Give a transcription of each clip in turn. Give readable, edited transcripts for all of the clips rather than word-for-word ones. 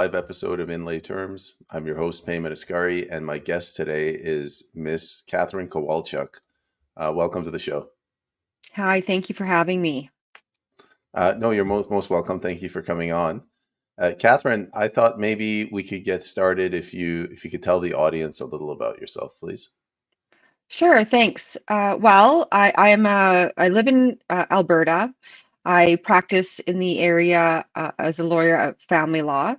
live episode of In Lay Terms. I'm your host, Payman Ascari, and my guest today is Miss Katherine Kowalchuk. Welcome to the show. Hi, thank you for having me. No, you're most welcome. Thank you for coming on. Catherine, I thought maybe we could get started if you could tell the audience a little about yourself, please. Sure, thanks. I live in Alberta. I practice in the area as a lawyer at family law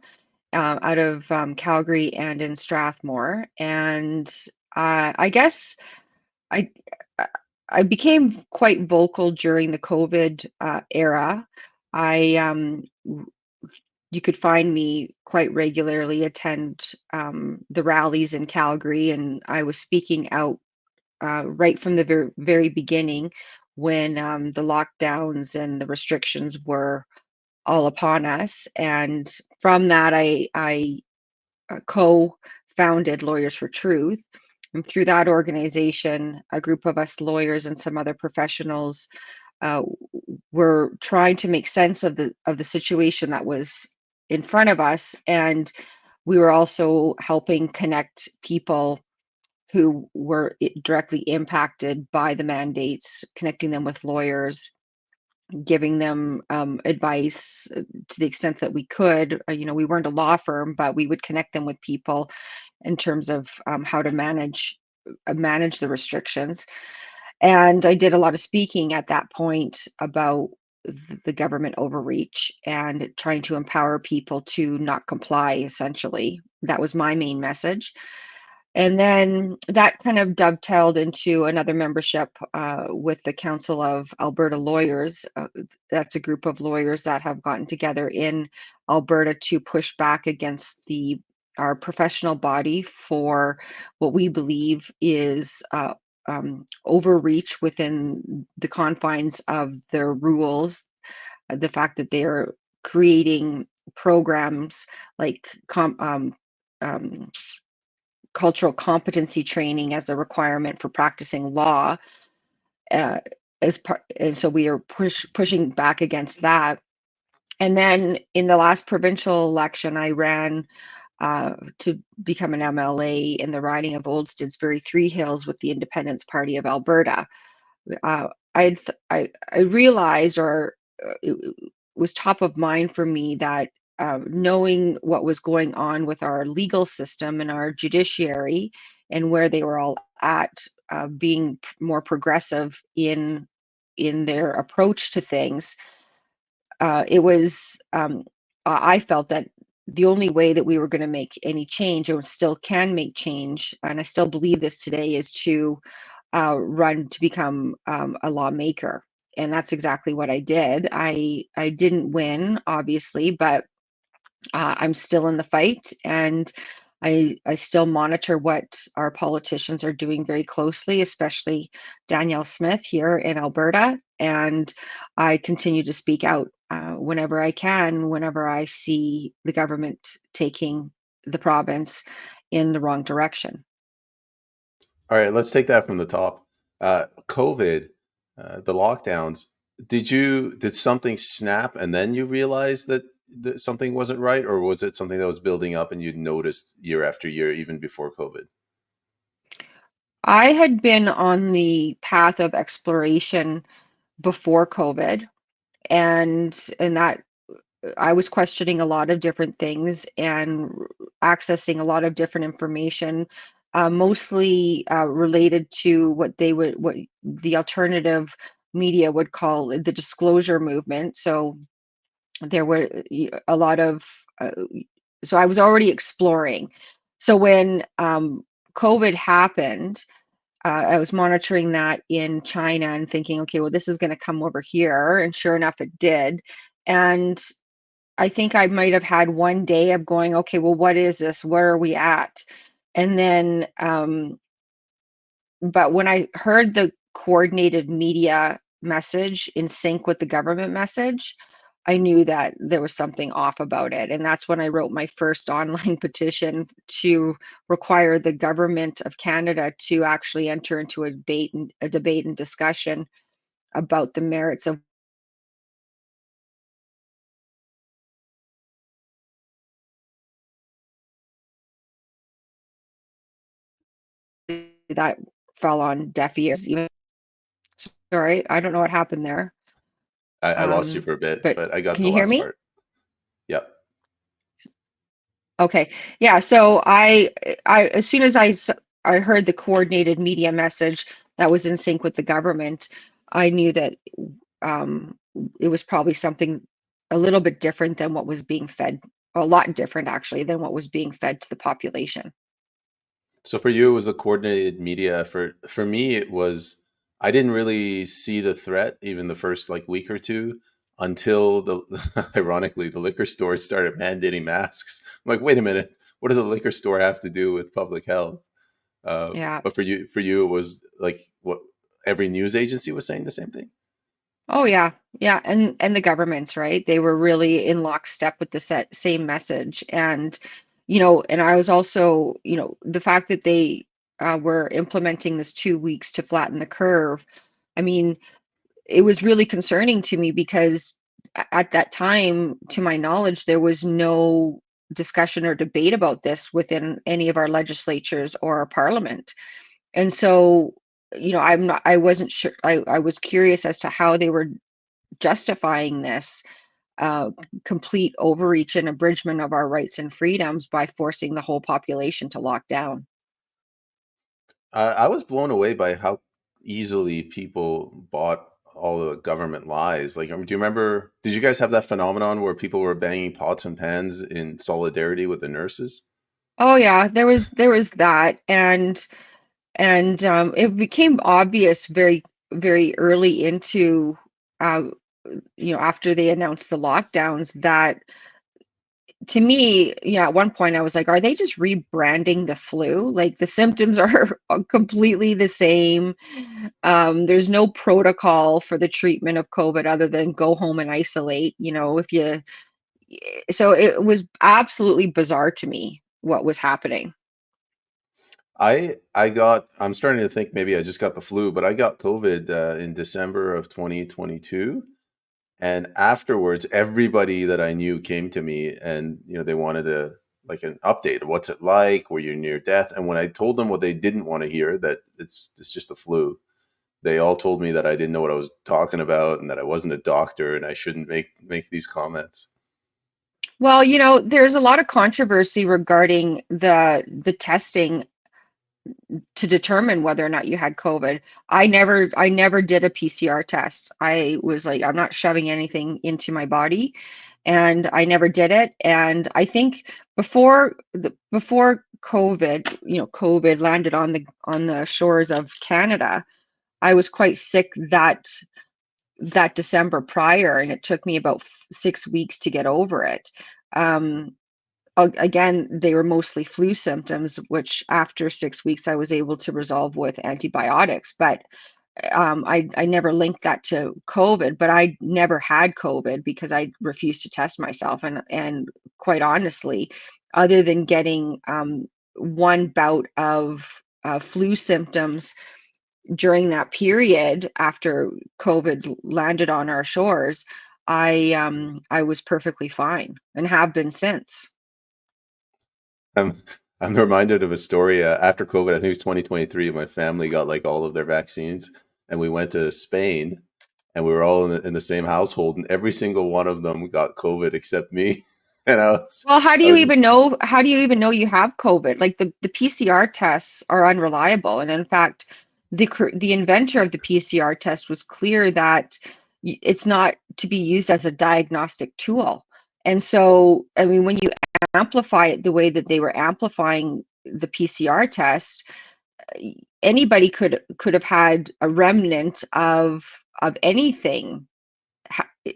out of Calgary and in Strathmore. And I guess I I I became quite vocal during the COVID era. I You could find me quite regularly attend the rallies in Calgary, and I was speaking out right from the very beginning when the lockdowns and the restrictions were all upon us. And from that, I co-founded Lawyers for Truth. And through that organization, a group of us lawyers and some other professionals uh, were trying to make sense of the situation that was in front of us, and we were also helping connect people who were directly impacted by the mandates, connecting them with lawyers, giving them advice to the extent that we could. We weren't a law firm, but we would connect them with people in terms of how to manage the restrictions. And I did a lot of speaking at that point about the government overreach and trying to empower people to not comply, essentially. That was my main message. And then that kind of dovetailed into another membership with the Council of Alberta Lawyers. That's a group of lawyers that have gotten together in Alberta to push back against our professional body for what we believe is overreach within the confines of their rules. The fact that they're creating programs like um, cultural competency training as a requirement for practicing law, uh, and so we are pushing back against that. And then in the last provincial election, I ran to become an MLA in the riding of Old Stitsbury Three Hills with the Independence Party of Alberta. uh, I realized, or it was top of mind for me, that knowing what was going on with our legal system and our judiciary and where they were all at, being more progressive in their approach to things, it was I felt that the only way that we were going to make any change, or still can make change, and I still believe this today, is to run to become a lawmaker. And that's exactly what I did. I didn't win, obviously, but I'm still in the fight, and I still monitor what our politicians are doing very closely, especially Danielle Smith here in Alberta. And I continue to speak out whenever I can, whenever I see the government taking the province in the wrong direction. All right, let's take that from the top. COVID, the lockdowns. Did something snap and then you realized that something wasn't right, or was it something that was building up and you'd noticed year after year, even before COVID? I had been on the path of exploration before COVID, and that I was questioning a lot of different things and accessing a lot of different information, mostly related to what the alternative media would call the disclosure movement. So there were a lot of, so I was already exploring. So when COVID happened, I was monitoring that in China and thinking, okay, well, this is going to come over here. And sure enough, it did. And I think I might have had one day of going, okay, well, what is this? Where are we at? And then, but when I heard the coordinated media message in sync with the government message, I knew that there was something off about it. And that's when I wrote my first online petition to require the government of Canada to actually enter into a debate and discussion about the merits of that fell on deaf ears. Sorry, I don't know what happened there. I lost you Um, for a bit, but but I got can the you hear last me? part. Yep. Okay. Yeah. So as soon as I heard the coordinated media message that was in sync with the government, I knew that um, it was probably something a little bit different than what was being fed, a lot different actually than what was being fed to the population. So for you, it was a coordinated media effort. For me, it was I didn't really see the threat even the first like week or two until the ironically the liquor stores started mandating masks. I'm like, wait a minute, what does a liquor store have to do with public health? Yeah. But for you, it was like what every news agency was saying the same thing. Oh yeah, yeah, and the governments, right? They were really in lockstep with the same message, and and I was also, the fact that they were implementing this 2 weeks to flatten the curve. I mean, it was really concerning to me because at that time, to my knowledge, there was no discussion or debate about this within any of our legislatures or our parliament. And so, I wasn't sure. I was curious as to how they were justifying this uh, complete overreach and abridgment of our rights and freedoms by forcing the whole population to lock down. I was blown away by how easily people bought all the government lies. Like, do you remember? Did you guys have that phenomenon where people were banging pots and pans in solidarity with the nurses? Oh yeah, there was that, and it became obvious very early into uh, after they announced the lockdowns that to me, yeah, at one point I was like, are they just rebranding the flu? Like the symptoms are completely the same. There's no protocol for the treatment of COVID other than go home and isolate, if you, so it was absolutely bizarre to me what was happening. I'm starting to think maybe I just got the flu, but I got COVID in December of 2022. And afterwards, everybody that I knew came to me and, they wanted like an update. What's it like? Were you near death? And when I told them what they didn't want to hear, that it's just a flu, they all told me that I didn't know what I was talking about and that I wasn't a doctor and I shouldn't make these comments. Well, there's a lot of controversy regarding the testing to determine whether or not you had COVID. I never did a PCR test. I was like, I'm not shoving anything into my body, and I never did it. And I think before COVID, COVID landed on the shores of Canada, I was quite sick that December prior, and it took me about 6 weeks to get over it. Um, Again, they were mostly flu symptoms, which after 6 weeks I was able to resolve with antibiotics. But I never linked that to COVID. But I never had COVID because I refused to test myself. And quite honestly, other than getting one bout of flu symptoms during that period after COVID landed on our shores, I was perfectly fine and have been since. I'm I'm reminded of a story after COVID. I think it was 2023. My family got like all of their vaccines, and we went to Spain, and we were all in the same household, and every single one of them got COVID except me. And Well, how do I you was just even know how do you even know you have COVID? Like the PCR tests are unreliable. And in fact, the inventor of the PCR test was clear that it's not to be used as a diagnostic tool. And so, I mean, when you amplify it the way that they were amplifying the PCR test, anybody could have had a remnant of anything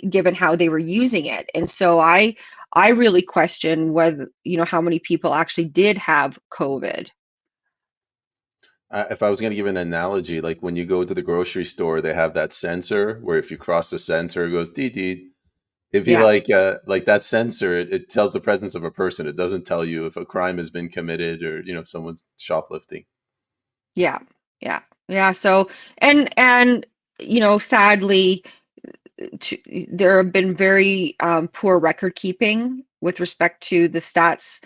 given how they were using it. And so I really question whether, how many people actually did have COVID. if I was going to give an analogy, like when you go to the grocery store, they have that sensor where if you cross the sensor, it goes dee dee. It'd be Yeah. like that sensor. It tells the presence of a person. It doesn't tell you if a crime has been committed or someone's shoplifting. Yeah. Yeah. Yeah. So and sadly, there have been very poor record keeping with respect to the stats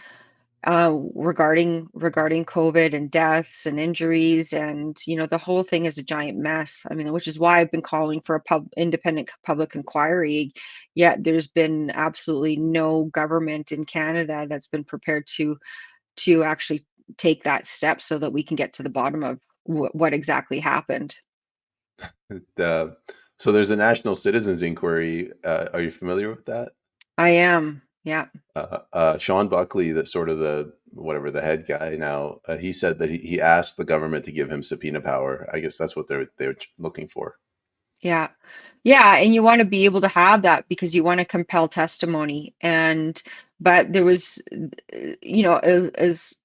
regarding COVID and deaths and injuries, and the whole thing is a giant mess. I mean, which is why I've been calling for a independent public inquiry. Yet there's been absolutely no government in Canada that's been prepared to actually take that step so that we can get to the bottom of what exactly happened. The so there's a national citizens inquiry. Are you familiar with that? I am, yeah. Sean Buckley, that sort of the whatever the head guy now, he said that he asked the government to give him subpoena power. I guess that's what they're looking for. Yeah. Yeah, and you want to be able to have that because you want to compel testimony. And but there was as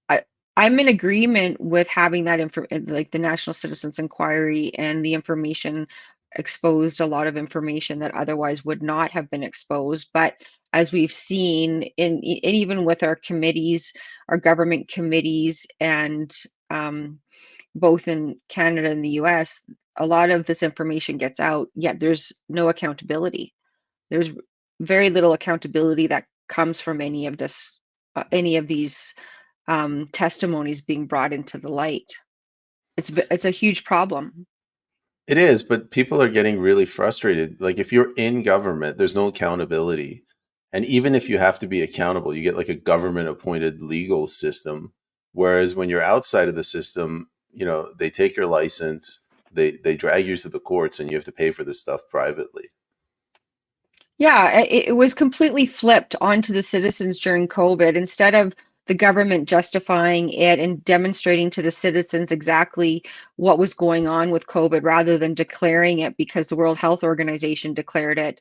I I'm in agreement with having that info, like the National Citizens Inquiry, and the information exposed a lot of information that otherwise would not have been exposed. But as we've seen and even with our committees, our government committees, and both in Canada and the US, a lot of this information gets out, yet there's no accountability. There's very little accountability that comes from any of these testimonies being brought into the light. It's a huge problem. It is, but people are getting really frustrated. Like if you're in government, there's no accountability. And even if you have to be accountable, you get like a government appointed legal system. Whereas when you're outside of the system, they take your license, they drag you to the courts and you have to pay for this stuff privately. Yeah, it was completely flipped onto the citizens during COVID. Instead of the government justifying it and demonstrating to the citizens exactly what was going on with COVID, rather than declaring it because the World Health Organization declared it,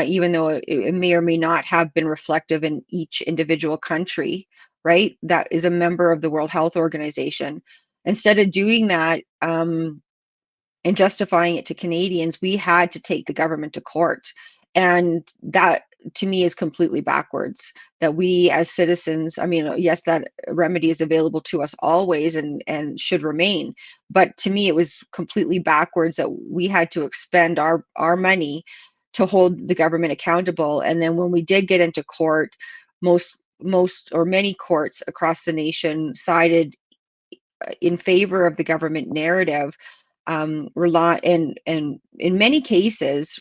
even though it may or may not have been reflective in each individual country, right? That is a member of the World Health Organization. Instead of doing that, and justifying it to Canadians, we had to take the government to court. And that to me is completely backwards. That we as citizens, I mean, yes, that remedy is available to us always and should remain. But to me, it was completely backwards that we had to expend our money to hold the government accountable. And then when we did get into court, most or many courts across the nation sided in favor of the government narrative, rely and in many cases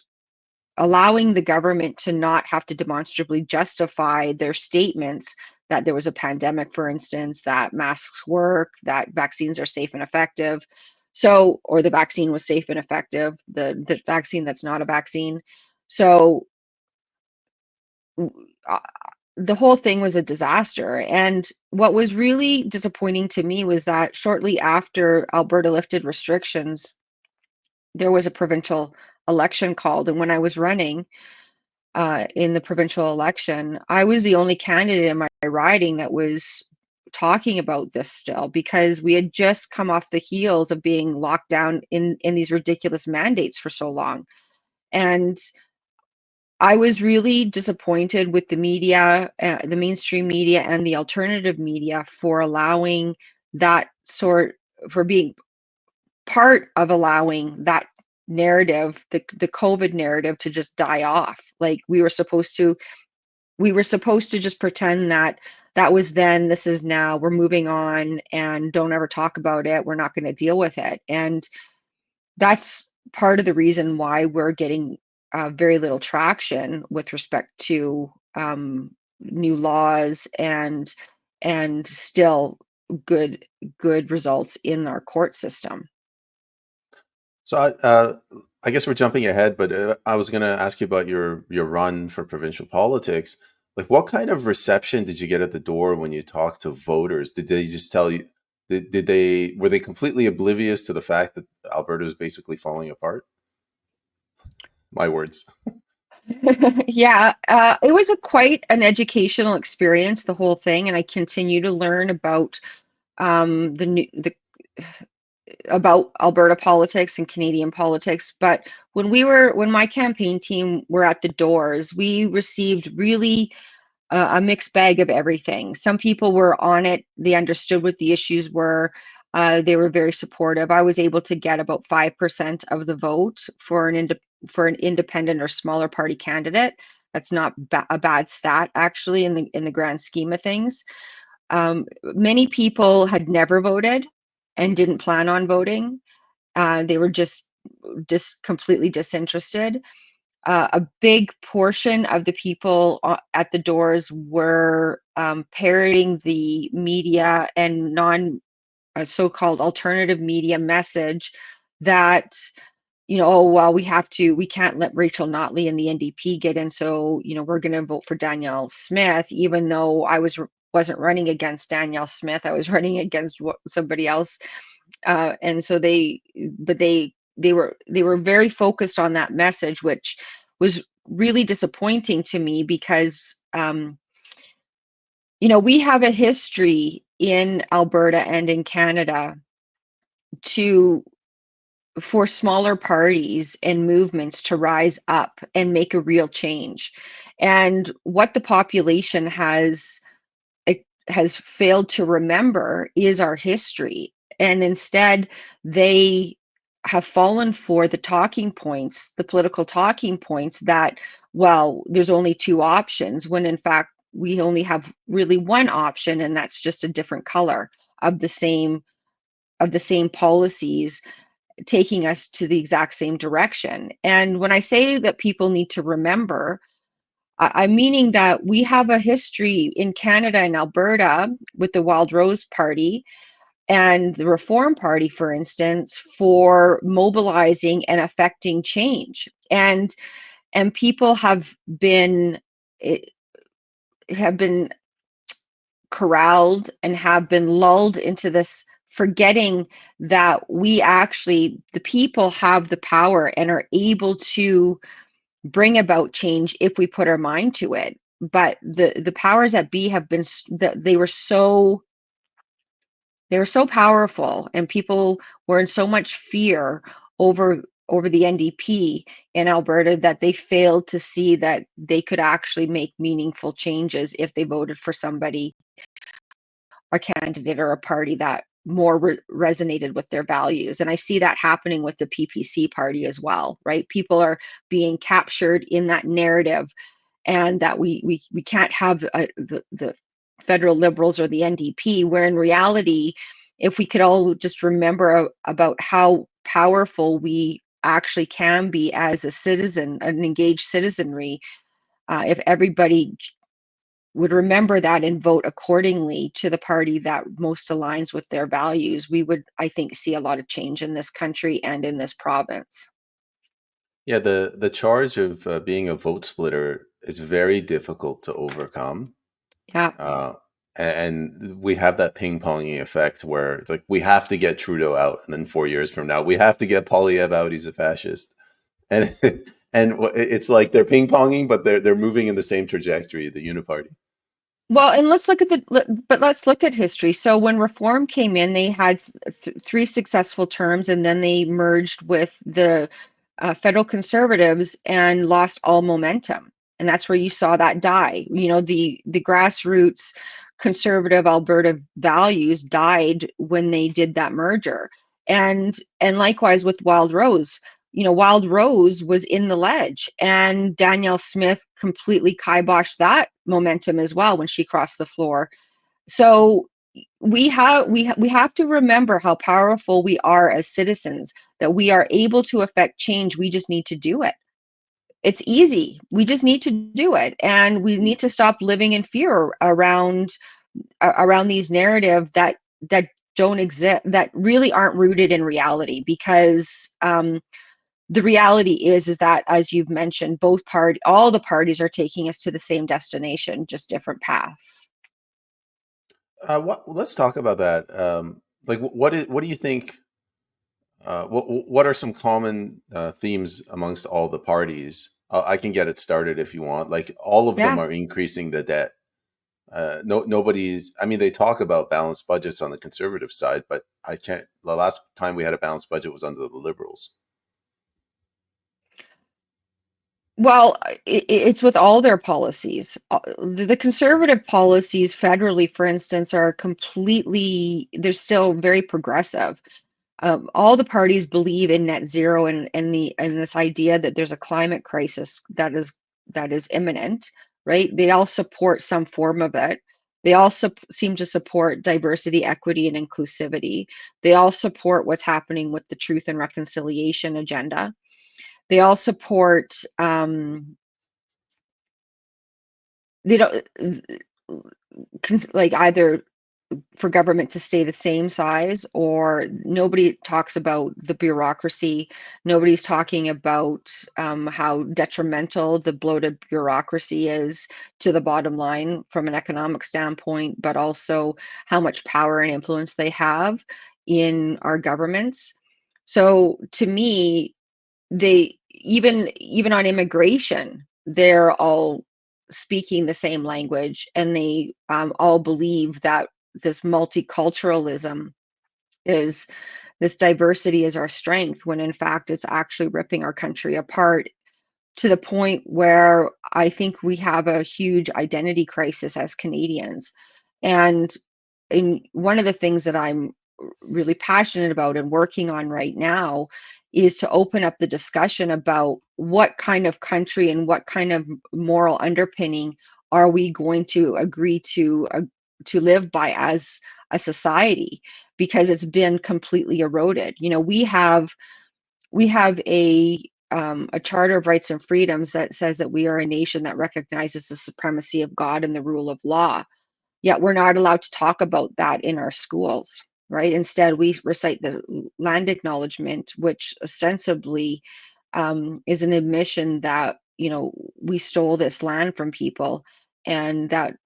allowing the government to not have to demonstrably justify their statements that there was a pandemic, for instance, that masks work, that vaccines are safe and effective. So, or the vaccine was safe and effective, the vaccine that's not a vaccine. So, uh, the whole thing was a disaster. And what was really disappointing to me was that shortly after Alberta lifted restrictions, there was a provincial election called. And when I was running in the provincial election, I was the only candidate in my riding that was talking about this still, because we had just come off the heels of being locked down in these ridiculous mandates for so long. And I was really disappointed with the media, the mainstream media and the alternative media, for allowing that sort for being part of allowing that narrative, the COVID narrative, to just die off. Like we were supposed to just pretend that that was then, this is now, we're moving on, and don't ever talk about it. We're not going to deal with it. And that's part of the reason why we're getting very little traction with respect to new laws and still good good results in our court system. So I guess we're jumping ahead, but I was going to ask you about your run for provincial politics. Like, what kind of reception did you get at the door when you talked to voters? Did they just tell you? Did they were they completely oblivious to the fact that Alberta is basically falling apart? My words. Yeah, it was a quite an educational experience, the whole thing, and I continue to learn about the new the about Alberta politics and Canadian politics. But when my campaign team were at the doors, we received really a mixed bag of everything. Some people were on it, they understood what the issues were. They were very supportive. I was able to get about 5% of the vote for for an independent or smaller party candidate. That's not a bad stat, actually, in the grand scheme of things. Many people had never voted and didn't plan on voting. They were just completely disinterested. A big portion of the people at the doors were parroting the media and non so-called alternative media message that, oh, well, we can't let Rachel Notley and the NDP get in, so, we're going to vote for Danielle Smith, even though wasn't running against Danielle Smith. I was running against somebody else. And so they were very focused on that message, which was really disappointing to me because, we have a history in Alberta and in Canada to for smaller parties and movements to rise up and make a real change. And what the population has failed to remember is our history. And instead, they have fallen for the talking points, the political talking points that, well, there's only two options, when in fact, we only have really one option, and that's just a different color of the same policies taking us to the exact same direction. And when I say that people need to remember, I'm meaning that we have a history in Canada and Alberta with the Wild Rose Party and the Reform Party, for instance, for mobilizing and affecting change. And people eh, have been corralled and have been lulled into this forgetting that the people have the power and are able to bring about change if we put our mind to it. But the powers that be have been they were so powerful, and people were in so much fear over over the NDP in Alberta that they failed to see that they could actually make meaningful changes if they voted for somebody, a candidate or a party that more resonated with their values. And I see that happening with the PPC party as well, right? People are being captured in that narrative, and that we can't have the federal Liberals or the NDP, where in reality, if we could all just remember about how powerful we actually can be as a citizen, an engaged citizenry, if everybody would remember that and vote accordingly to the party that most aligns with their values, we would, I think, see a lot of change in this country and in this province. Yeah, the charge of being a vote splitter is very difficult to overcome. Yeah. Uh, and we have that ping ponging effect where it's like we have to get Trudeau out, and then 4 years from now we have to get Polyev out. He's a fascist, and it's like they're ping ponging, but they're moving in the same trajectory. The Uniparty. Well, and let's look at history. So when Reform came in, they had three successful terms, and then they merged with the federal Conservatives and lost all momentum. And that's where you saw that die. The grassroots conservative Alberta values died when they did that merger. And likewise with Wild Rose. Wild Rose was in the ledge, and Danielle Smith completely kiboshed that momentum as well when she crossed the floor. So we have to remember how powerful we are as citizens, that we are able to affect change. We just need to do it. It's easy. We just need to do it, and we need to stop living in fear around these narrative that don't exist, that really aren't rooted in reality, because the reality is that, as you've mentioned, all the parties are taking us to the same destination, just different paths. Let's talk about that. Like, what do you think? What are some common themes amongst all the parties? I can get it started if you want. Like, all of them Yeah. are increasing the debt. Nobody's. I mean, they talk about balanced budgets on the conservative side, but I can't. The last time we had a balanced budget was under the Liberals. Well, it's with all their policies. The conservative policies federally, for instance, they're still very progressive. All the parties believe in net zero, and this idea that there's a climate crisis that is imminent, right? They all support some form of it. They all seem to support diversity, equity, and inclusivity. They all support what's happening with the truth and reconciliation agenda. They all support, they don't, like either for government to stay the same size, or nobody talks about the bureaucracy. Nobody's talking about how detrimental the bloated bureaucracy is to the bottom line from an economic standpoint, but also how much power and influence they have in our governments. So to me, they even on immigration, they're all speaking the same language, and they all believe that this multiculturalism is this diversity is our strength, when in fact it's actually ripping our country apart, to the point where I think we have a huge identity crisis as Canadians. And one of the things that I'm really passionate about and working on right now is to open up the discussion about what kind of country and what kind of moral underpinning are we going to agree to live by as a society, because it's been completely eroded. You know, we have a charter of rights and freedoms that says that we are a nation that recognizes the supremacy of God and the rule of law. Yet we're not allowed to talk about that in our schools, right? Instead, we recite the land acknowledgement, which ostensibly is an admission that, you know, we stole this land from people, and that,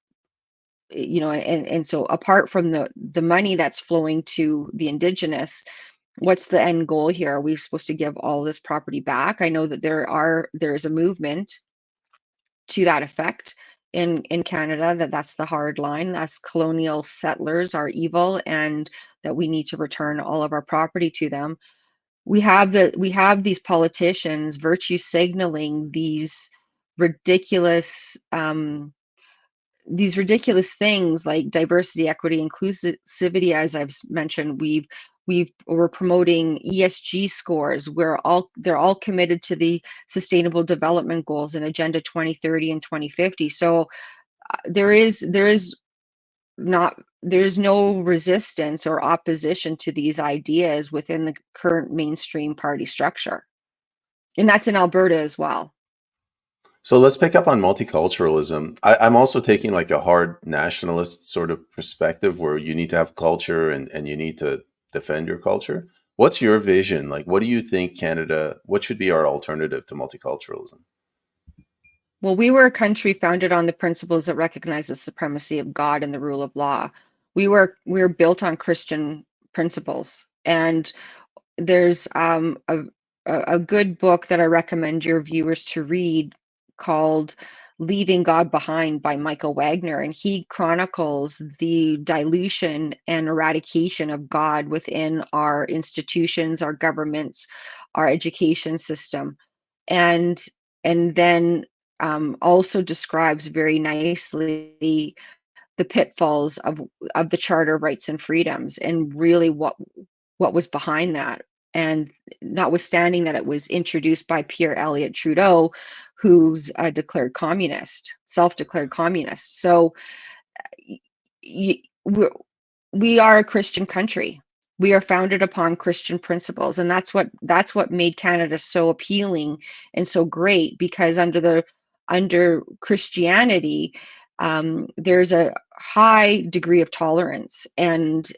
you know, and so apart from the money that's flowing to the Indigenous, what's the end goal here? Are we supposed to give all this property back? I know that there is a movement to that effect in Canada, that's the hard line. Us colonial settlers are evil, and that we need to return all of our property to them. We have these politicians virtue signaling ridiculous these ridiculous things like diversity, equity, inclusivity. As I've mentioned, we're promoting ESG scores. They're all committed to the Sustainable Development Goals and Agenda 2030 and 2050. So there's no resistance or opposition to these ideas within the current mainstream party structure, and that's in Alberta as well. So let's pick up on multiculturalism. I'm also taking like a hard nationalist sort of perspective where you need to have culture and you need to defend your culture. What's your vision? Like, what do you think what should be our alternative to multiculturalism? Well, we were a country founded on the principles that recognize the supremacy of God and the rule of law. We were built on Christian principles, and there's a good book that I recommend your viewers to read called Leaving God Behind by Michael Wagner, and he chronicles the dilution and eradication of God within our institutions, our governments, our education system, and then also describes very nicely the pitfalls of the Charter of Rights and Freedoms, and really what was behind that. And notwithstanding that it was introduced by Pierre Elliott Trudeau, who's a declared communist, self-declared communist. So y- we're, we are a Christian country. We are founded upon Christian principles, and that's what made Canada so appealing and so great, because under Christianity, there's a high degree of tolerance and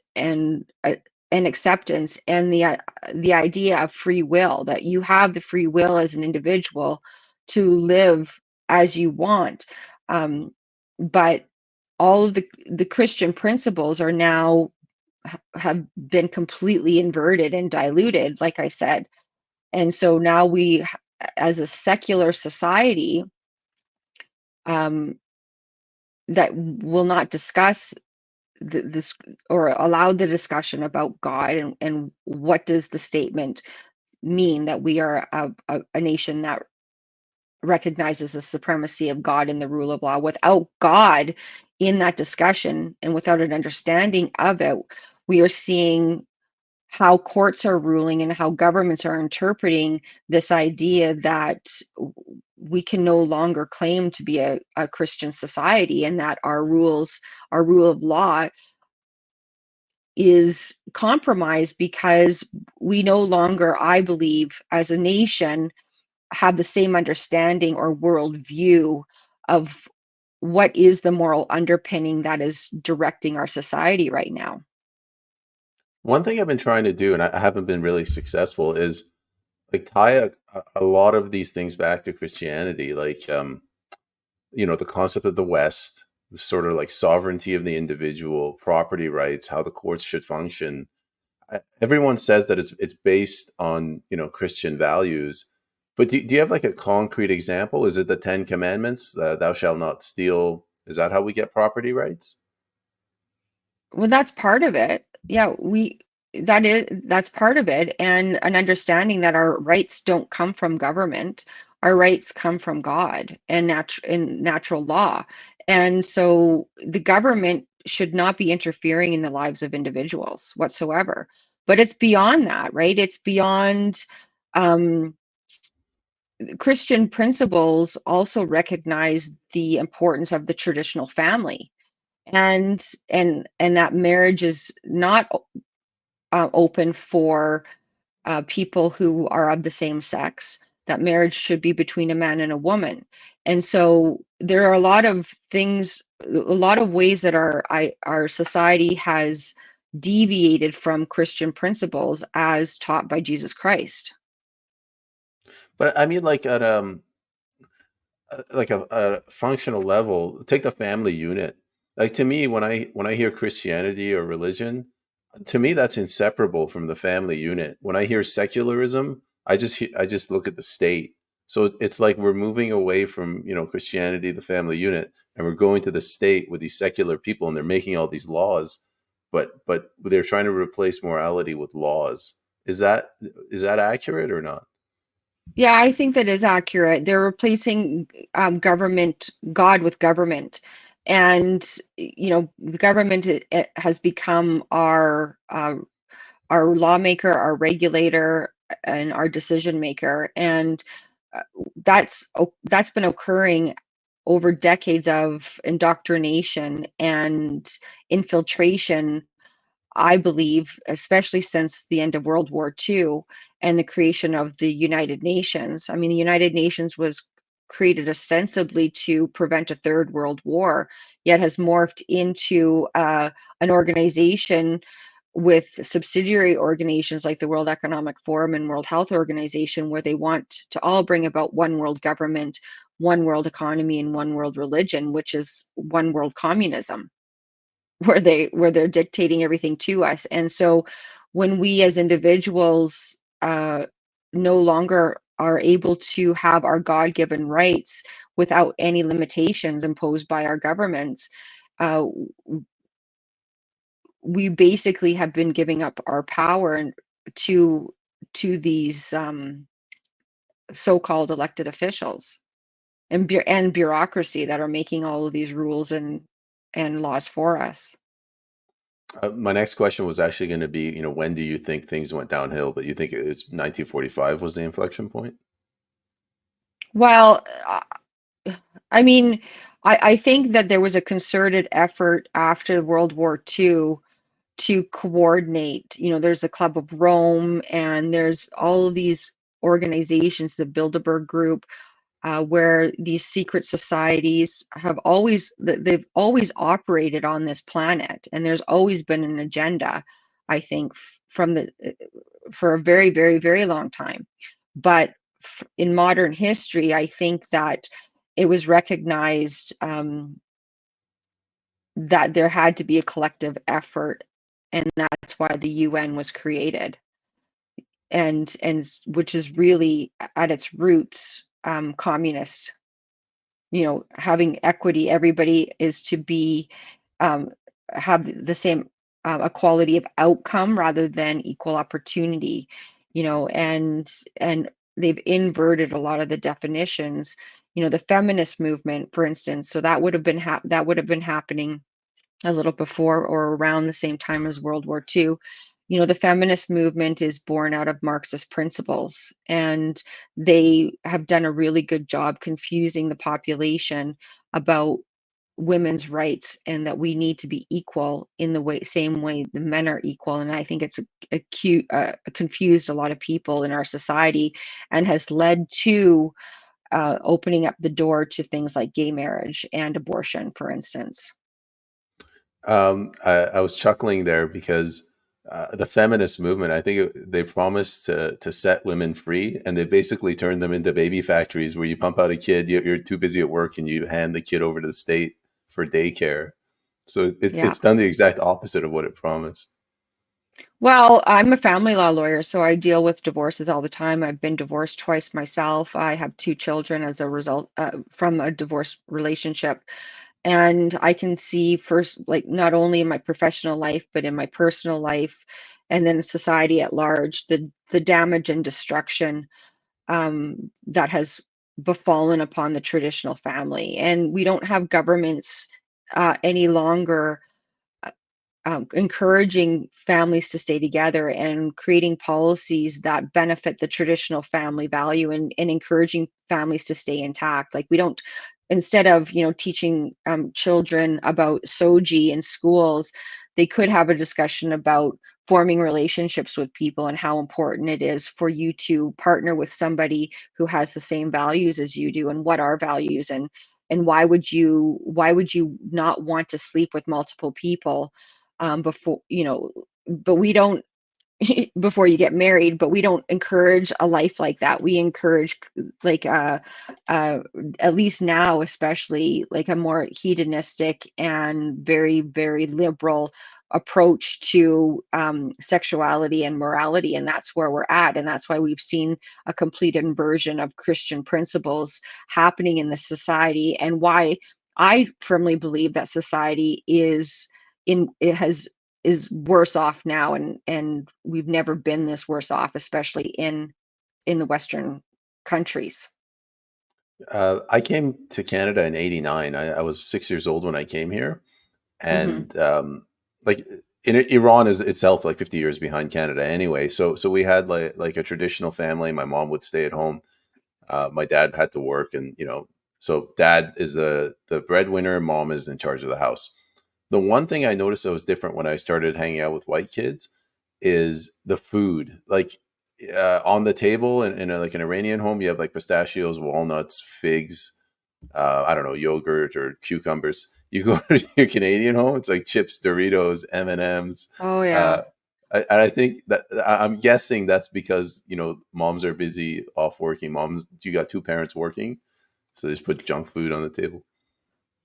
acceptance, and the idea of free will, that you have the free will as an individual to live as you want. But all of the Christian principles are now have been completely inverted and diluted, like I said. And so now as a secular society, um, that will not discuss this, or allow the discussion about God, and what does the statement mean that we are a nation that recognizes the supremacy of God and the rule of law. Without God in that discussion, and without an understanding of it, we are seeing how courts are ruling and how governments are interpreting this idea that we can no longer claim to be a Christian society, and that our rule of law is compromised because we no longer, I believe, as a nation, have the same understanding or worldview of what is the moral underpinning that is directing our society right now. One thing I've been trying to do, and I haven't been really successful, is like tie a lot of these things back to Christianity, like the concept of the West, the sort of like sovereignty of the individual, property rights, how the courts should function. Everyone says that it's based on Christian values, but do you have like a concrete example? Is it the Ten Commandments? Thou shalt not steal. Is that how we get property rights? Well, that's part of it. Yeah, that's part of it, and an understanding that our rights don't come from government. Our rights come from God and natural law. And so the government should not be interfering in the lives of individuals whatsoever. But it's beyond that, right? It's beyond um, Christian principles also recognize the importance of the traditional family, and that marriage is not open for people who are of the same sex, that marriage should be between a man and a woman. And so there are a lot of things, a lot of ways that our society has deviated from Christian principles as taught by Jesus Christ. But I mean, like a functional level, take the family unit. Like to me, when I hear Christianity or religion, to me that's inseparable from the family unit. When I hear secularism, I just look at the state. So it's like we're moving away from Christianity, the family unit, and we're going to the state with these secular people, and they're making all these laws, but they're trying to replace morality with laws. Is that accurate or not? Yeah, I think that is accurate. They're replacing God with government. And, the government it has become our lawmaker, our regulator, and our decision maker. And uh, that's been occurring over decades of indoctrination and infiltration, I believe, especially since the end of World War II and the creation of the United Nations. I mean, the United Nations was created ostensibly to prevent a third world war, yet has morphed into an organization with subsidiary organizations like the World Economic Forum and World Health Organization, where they want to all bring about one world government, one world economy, and one world religion, which is one world communism, where they're dictating everything to us. And so when we as individuals no longer are able to have our God-given rights without any limitations imposed by our governments, uh, we basically have been giving up our power to these so-called elected officials and bureaucracy that are making all of these rules and laws for us. My next question was actually going to be, when do you think things went downhill? But you think it's 1945 was the inflection point? Well, I mean, I think that there was a concerted effort after World War II to coordinate. There's the Club of Rome, and there's all of these organizations, the Bilderberg Group, where these secret societies they've always operated on this planet, and there's always been an agenda, I think, for a very, very, very long time. But in modern history, I think that it was recognized that there had to be a collective effort, and that's why the UN was created, and which is really at its roots communist. Having equity, everybody is to be um, have the same equality of outcome rather than equal opportunity. And they've inverted a lot of the definitions. The feminist movement, for instance, so that would have been happening a little before or around the same time as World War II. the feminist movement is born out of Marxist principles, and they have done a really good job confusing the population about women's rights and that we need to be equal in the same way the men are equal. And I think it's confused a lot of people in our society and has led to opening up the door to things like gay marriage and abortion, for instance. I was chuckling there because the feminist movement, I think they promised to set women free, and they basically turned them into baby factories where you pump out a kid, you're too busy at work, and you hand the kid over to the state for daycare. So Yeah. it's done the exact opposite of what it promised. Well, I'm a family law lawyer, so I deal with divorces all the time. I've been divorced twice myself. I have two children as a result from a divorce relationship. And I can see first, like, not only in my professional life, but in my personal life, and then society at large, the damage and destruction that has befallen upon the traditional family. And we don't have governments any longer encouraging families to stay together and creating policies that benefit the traditional family value, and encouraging families to stay intact. Like, we don't, instead of teaching children about soji in schools, they could have a discussion about forming relationships with people and how important it is for you to partner with somebody who has the same values as you do, and what are values, and why would you not want to sleep with multiple people before but we don't before you get married, but we don't encourage a life like that. We encourage, like, uh at least now, especially, like, a more hedonistic and very, very liberal approach to sexuality and morality, and that's where we're at, and that's why we've seen a complete inversion of Christian principles happening in the society, and why I firmly believe that society it has is worse off now, and we've never been this worse off, especially in the Western countries. I came to Canada in '89. I was 6 years old when I came here, Mhm. and like Iran is itself like 50 years behind Canada anyway. So we had like a traditional family. My mom would stay at home. My dad had to work, and so dad is the breadwinner. Mom is in charge of the house. The one thing I noticed that was different when I started hanging out with white kids is the food. Like on the table in like an Iranian home, you have like pistachios, walnuts, figs, I don't know, yogurt or cucumbers. You go to your Canadian home, it's like chips, Doritos, M&Ms. Oh, yeah. Uh, and I think that I'm guessing that's because moms are busy off working. Moms, you got two parents working, so they just put junk food on the table.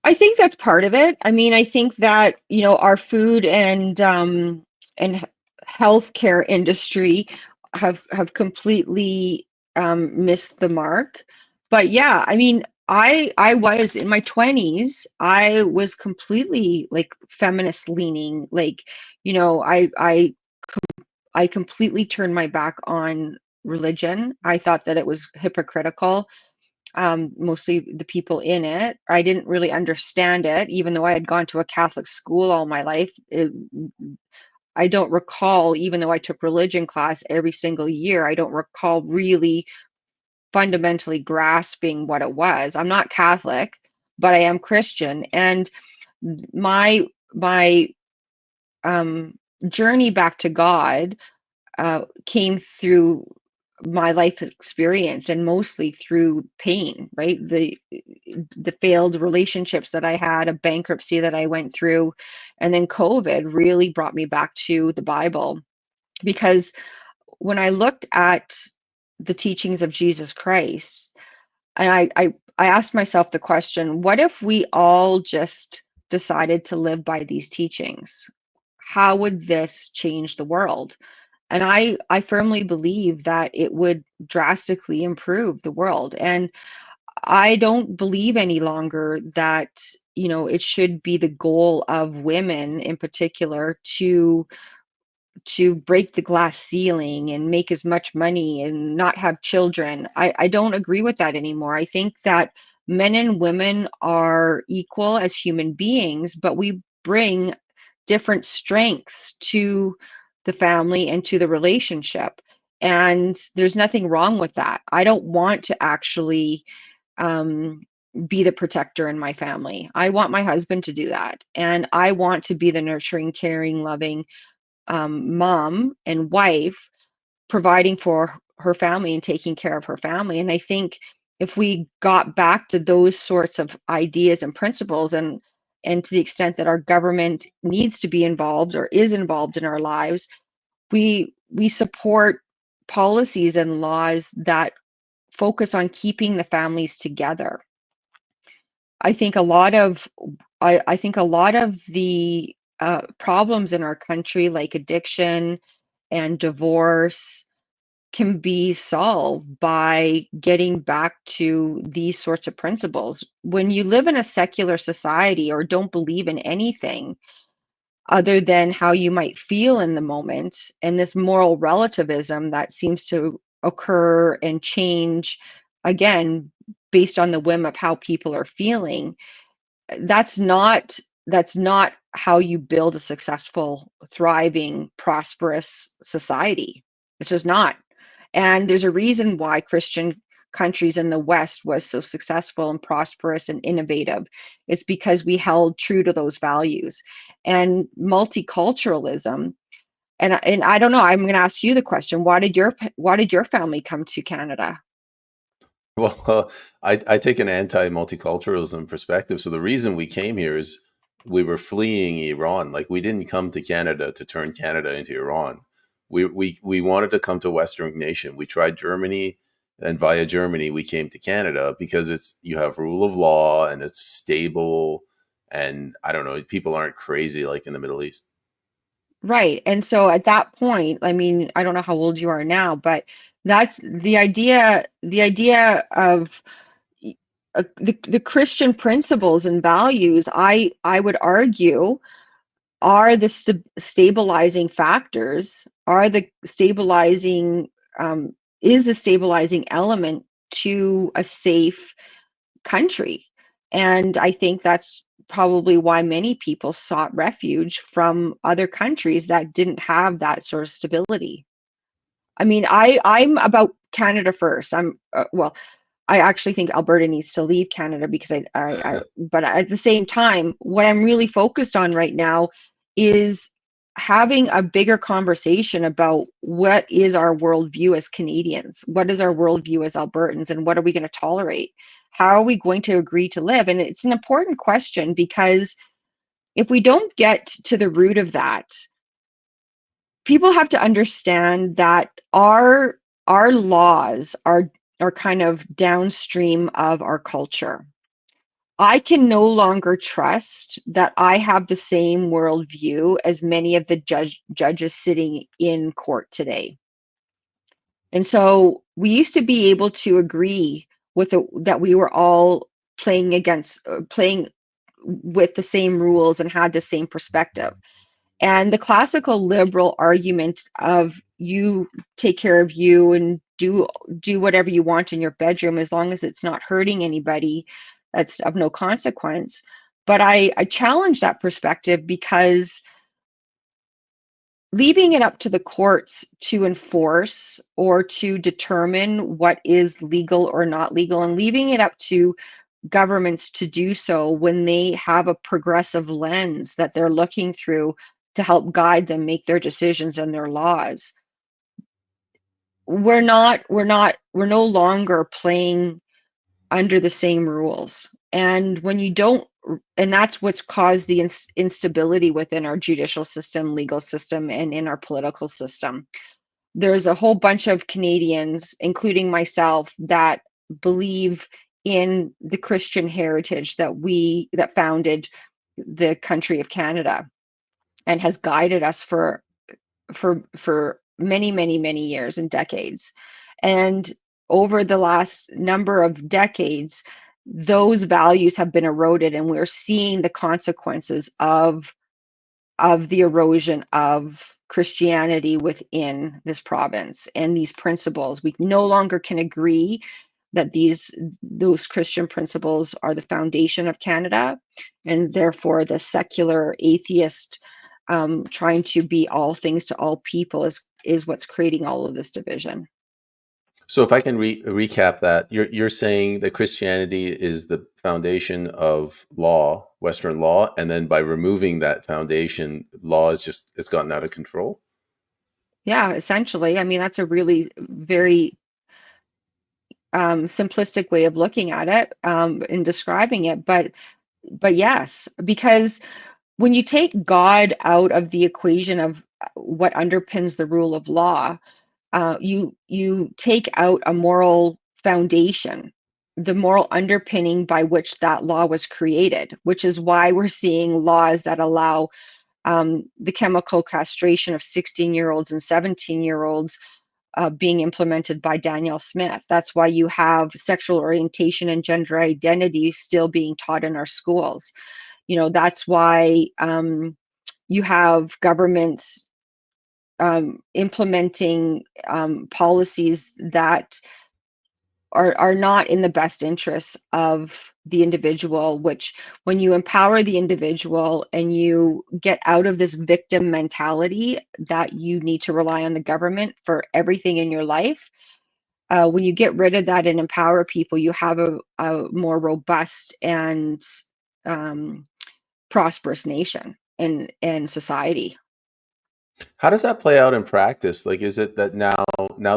I think that's part of it. I mean, I think that, our food and healthcare industry have completely missed the mark. But yeah, I mean, I was in my 20s, I was completely, like, feminist leaning. Like, I completely turned my back on religion. I thought that it was hypocritical, mostly the people in it. I didn't really understand it, even though I had gone to a Catholic school all my life. I don't recall, even though I took religion class every single year, I don't recall really fundamentally grasping what it was. I'm not Catholic, but I am Christian, and my um, journey back to God came through my life experience, and mostly through pain, right? The failed relationships that I had, a bankruptcy that I went through, and then COVID really brought me back to the Bible. Because when I looked at the teachings of Jesus Christ, and I asked myself the question, what if we all just decided to live by these teachings? How would this change the world? And I firmly believe that it would drastically improve the world. And I don't believe any longer that, it should be the goal of women in particular to break the glass ceiling and make as much money and not have children. I don't agree with that anymore. I think that men and women are equal as human beings, but we bring different strengths to the family and to the relationship. And there's nothing wrong with that. I don't want to actually um, be the protector in my family. I want my husband to do that. And I want to be the nurturing, caring, loving mom and wife, providing for her family and taking care of her family. And I think if we got back to those sorts of ideas and principles, and to the extent that our government needs to be involved or is involved in our lives, we support policies and laws that focus on keeping the families together. I think a lot of I think a lot of the problems in our country, like addiction and divorce, can be solved by getting back to these sorts of principles. When you live in a secular society or don't believe in anything other than how you might feel in the moment, and this moral relativism that seems to occur and change again based on the whim of how people are feeling, that's not that's not how you build a successful, thriving, prosperous society. It's just not. And there's a reason why Christian countries in the West was so successful and prosperous and innovative. It's because we held true to those values. And multiculturalism, and I don't know, I'm going to ask you the question, why did your family come to Canada? Well, I take an anti-multiculturalism perspective. So the reason we came here is we were fleeing Iran. Like we didn't come to Canada to turn Canada into Iran. We wanted to come to a Western nation. We tried Germany, and via Germany we came to Canada because it's you have rule of law and it's stable, and I don't know, people aren't crazy like in the Middle East. Right. And so at that point, I mean, I don't know how old you are now, but that's the idea of the Christian principles and values, I would argue, are the stabilizing factors, are the stabilizing is the stabilizing element to a safe country. And I think that's probably why many people sought refuge from other countries that didn't have that sort of stability. I mean, I'm about Canada first. Well, I actually think Alberta needs to leave Canada because but at the same time, what I'm really focused on right now is having a bigger conversation about what is our worldview as Canadians, what is our worldview as Albertans, and what are we going to tolerate? How are we going to agree to live? And it's an important question because if we don't get to the root of that, people have to understand that our laws are kind of downstream of our culture. I can no longer trust that I have the same worldview as many of the judges sitting in court today. And so we used to be able to agree that we were all playing with the same rules and had the same perspective. And the classical liberal argument of you take care of you and do whatever you want in your bedroom as long as it's not hurting anybody, that's of no consequence. But I challenge that perspective because leaving it up to the courts to enforce or to determine what is legal or not legal, and leaving it up to governments to do so when they have a progressive lens that they're looking through to help guide them make their decisions and their laws. We're no longer playing under the same rules. And when you don't, and that's what's caused the instability within our judicial system, legal system, and in our political system. There's a whole bunch of Canadians, including myself, that believe in the Christian heritage that founded the country of Canada and has guided us for many, many, many years and decades. And over the last number of decades, those values have been eroded, and we're seeing the consequences of the erosion of Christianity within this province and these principles. We no longer can agree that those Christian principles are the foundation of Canada, and therefore the secular atheist trying to be all things to all people is what's creating all of this division. So if I can recap that, you're saying that Christianity is the foundation of law, Western law, and then by removing that foundation, law is just it's gotten out of control. Yeah, essentially. I mean, that's a really very simplistic way of looking at it and describing it, but yes, because when you take God out of the equation of what underpins the rule of law, you take out a moral foundation, the moral underpinning by which that law was created, which is why we're seeing laws that allow the chemical castration of 16-year-olds and 17-year-olds being implemented by Danielle Smith. That's why you have sexual orientation and gender identity still being taught in our schools. That's why you have governments implementing policies that are not in the best interests of the individual, which when you empower the individual and you get out of this victim mentality that you need to rely on the government for everything in your life, when you get rid of that and empower people, you have a more robust and um, prosperous nation and society. How does that play out in practice? Like, is it that now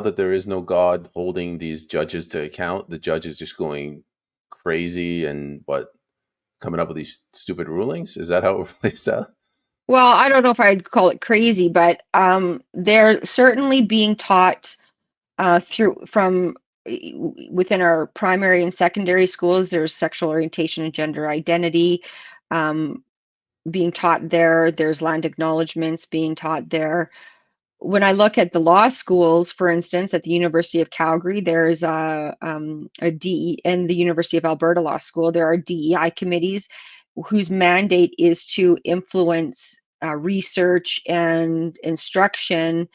that there is no God holding these judges to account, the judge is just going crazy and what coming up with these stupid rulings? Is that how it plays out? Well, I don't know if I'd call it crazy, but they're certainly being taught through from within our primary and secondary schools. There's sexual orientation and gender identity um, being taught there. There's land acknowledgements being taught there. When I look at the law schools, for instance, at the University of Calgary, there's a DE, and the University of Alberta Law School, there are DEI committees whose mandate is to influence research and instruction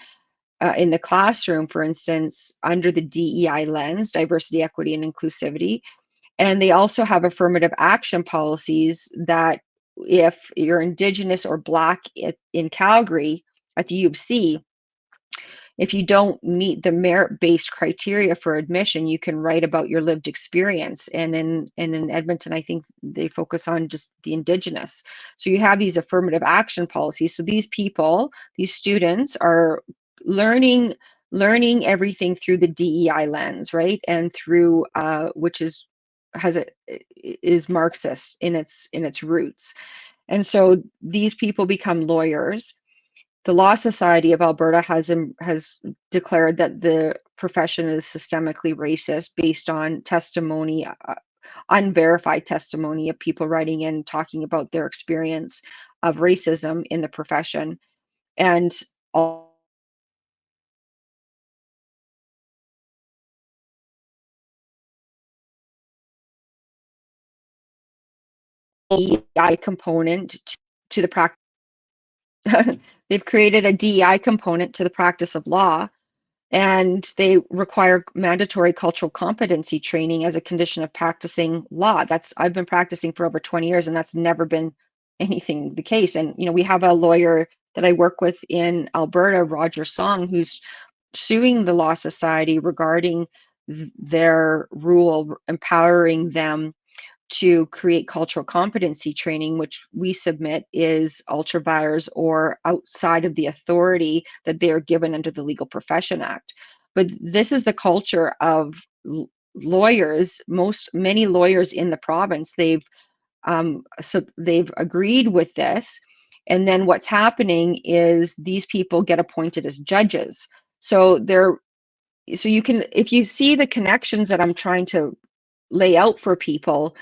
in the classroom, for instance, under the DEI lens, diversity, equity, and inclusivity. And they also have affirmative action policies that if you're Indigenous or Black in Calgary at the U of C, if you don't meet the merit-based criteria for admission, you can write about your lived experience. And in Edmonton, I think they focus on just the Indigenous. So you have these affirmative action policies. So these people, these students are learning everything through the DEI lens, right? And through which is Marxist in its roots. And so these people become lawyers. The Law Society of Alberta has declared that the profession is systemically racist based on testimony, unverified testimony of people writing in talking about their experience of racism in the profession, and all DEI component to the practice. They've created a DEI component to the practice of law, and they require mandatory cultural competency training as a condition of practicing law. I've been practicing for over 20 years, and that's never been anything the case. And we have a lawyer that I work with in Alberta, Roger Song, who's suing the Law Society regarding their rule empowering them to create cultural competency training, which we submit is ultra vires or outside of the authority that they are given under the Legal Profession Act. But this is the culture of lawyers. Many lawyers in the province, they've agreed with this, and then what's happening is these people get appointed as judges. So you can, if you see the connections that I'm trying to lay out for people,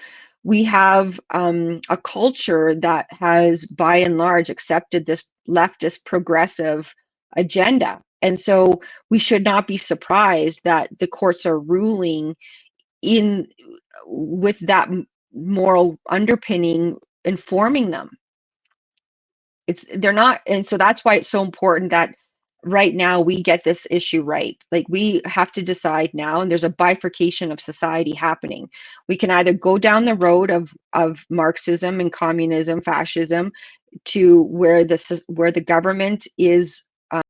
we have a culture that has, by and large, accepted this leftist progressive agenda. And so we should not be surprised that the courts are ruling in with that moral underpinning informing them. They're not, and so that's why it's so important that right now we get this issue right. Like we have to decide now, and there's a bifurcation of society happening. We can either go down the road of Marxism and communism, fascism, to where the government is